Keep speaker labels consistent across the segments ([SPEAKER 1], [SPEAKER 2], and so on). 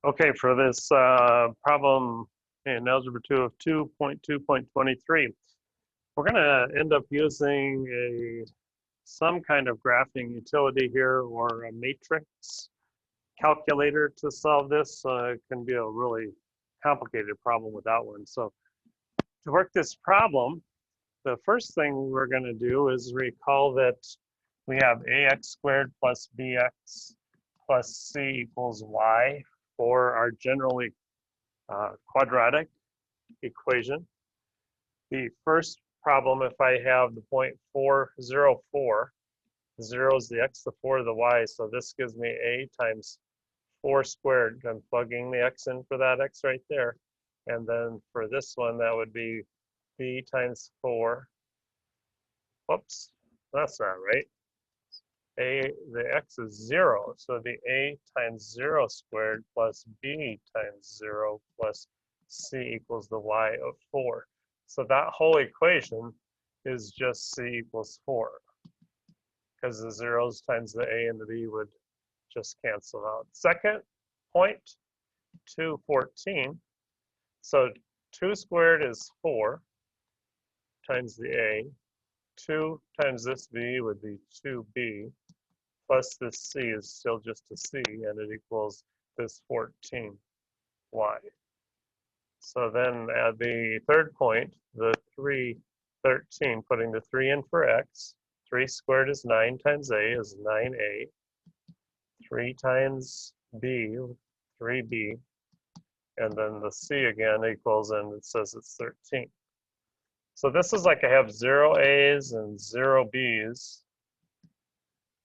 [SPEAKER 1] Okay, for this problem in Algebra 2 of 2.2.23, we're going to end up using some kind of graphing utility here or a matrix calculator to solve this. It can be a really complicated problem without one. So to work this problem, the first thing we're going to do is recall that we have ax squared plus bx plus c equals y for our generally quadratic equation. The first problem, if I have the point 404, 0 is the x, the 4 is the y, so this gives me a times 4 squared. I'm plugging the x in for that x right there. And then for this one, that would be b times 4. Whoops, that's not right. The x is 0, so it'd be a times 0 squared plus b times 0 plus c equals the y of 4. So that whole equation is just c equals 4, because the zeros times the a and the b would just cancel out. Second point, 214. So 2 squared is 4 times the a. 2 times this b would be 2b, plus this c is still just a c, and it equals this 14y. So then at the third point, the 313, putting the 3 in for x, 3 squared is 9 times a is 9a, 3 times b, 3b, and then the c again equals, and it says it's 13. So this is like I have 0 a's and 0 b's.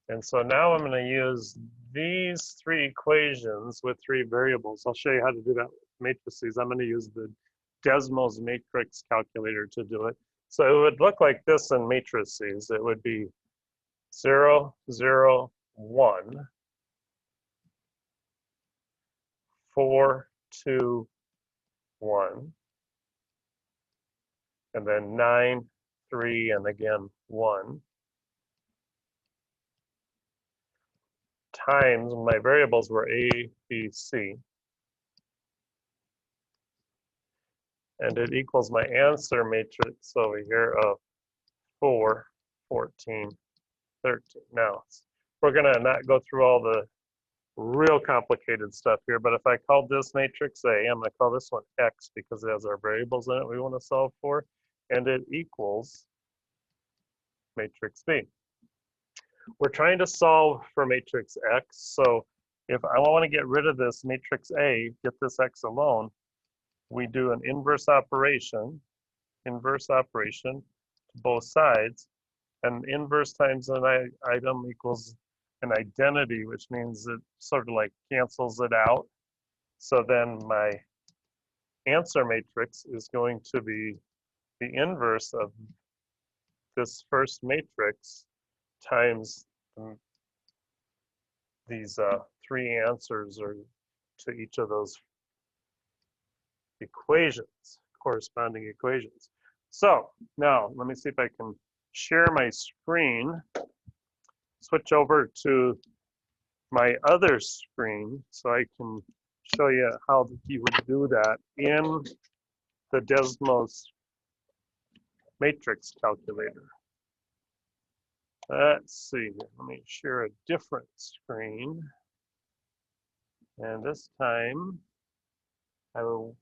[SPEAKER 1] And so now I'm going to use these three equations with three variables. I'll show you how to do that with matrices. I'm going to use the Desmos matrix calculator to do it. So it would look like this in matrices. It would be 0, 0, 1, 4, 2, 1, and then 9, 3, and again 1. Times, my variables were a, b, c. And it equals my answer matrix over here of 4, 14, 13. Now, we're going to not go through all the real complicated stuff here, but if I called this matrix A, I'm going to call this one X because it has our variables in it we want to solve for, and it equals matrix B. We're trying to solve for matrix X, so if I want to get rid of this matrix A, get this X alone, we do an inverse operation to both sides, and inverse times an item equals an identity, which means it sort of like cancels it out. So then my answer matrix is going to be the inverse of this first matrix times these three answers or to each of those equations, corresponding equations. So now let me see if I can share my screen, switch over to my other screen so I can show you how you would do that in the Desmos matrix calculator. Let's see, let me share a different screen. And this time, I will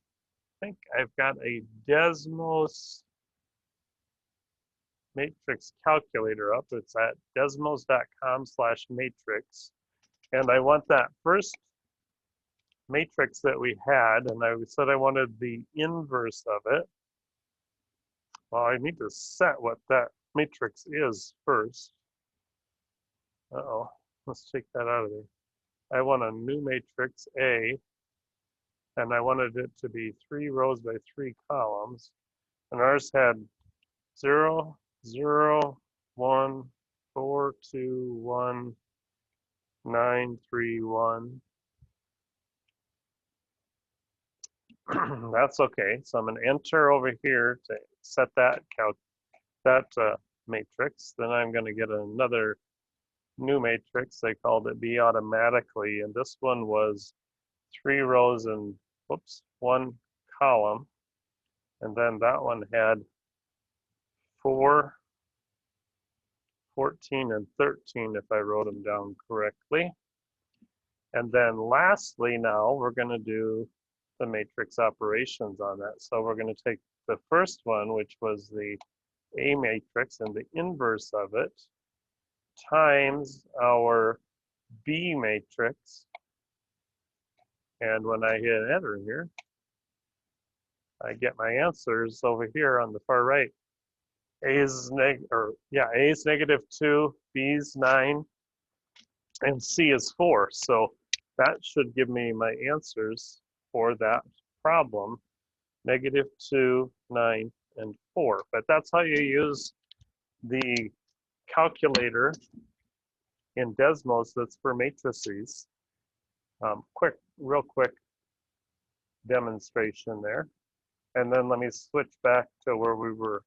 [SPEAKER 1] think I've got a Desmos matrix calculator up. It's at desmos.com/matrix. And I want that first matrix that we had, and I said I wanted the inverse of it. Well, I need to set what that matrix is first. Uh-oh, let's take that out of there. I want a new matrix A, and I wanted it to be 3 rows by 3 columns. And ours had 0, 0, 1, 4, 2, 1, 9, 3, 1. That's okay. So I'm going to enter over here to set that matrix. Then I'm going to get another new matrix. They called it B automatically, and this one was 3 rows and, whoops, 1 column. And then that one had 4, 14, and 13 if I wrote them down correctly. And then lastly, now we're going to do the matrix operations on that. So we're going to take the first one, which was the A matrix and the inverse of it, times our B matrix. And when I hit enter here, I get my answers over here on the far right. A is -2, B is 9, and C is 4. So that should give me my answers for that problem, -2, 9, and 4. But that's how you use the calculator in Desmos that's for matrices. Real quick demonstration there. And then let me switch back to where we were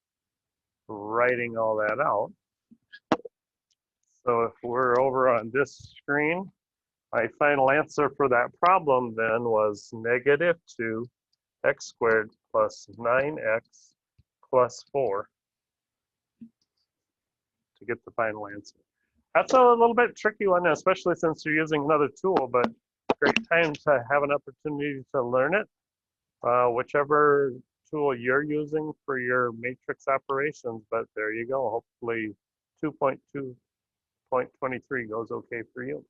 [SPEAKER 1] writing all that out. So if we're over on this screen, my final answer for that problem then was -2 x squared plus 9x plus 4 to get the final answer. That's a little bit tricky one, especially since you're using another tool, but great time to have an opportunity to learn it. Whichever tool you're using for your matrix operations, but there you go. Hopefully 2.2.23 goes okay for you.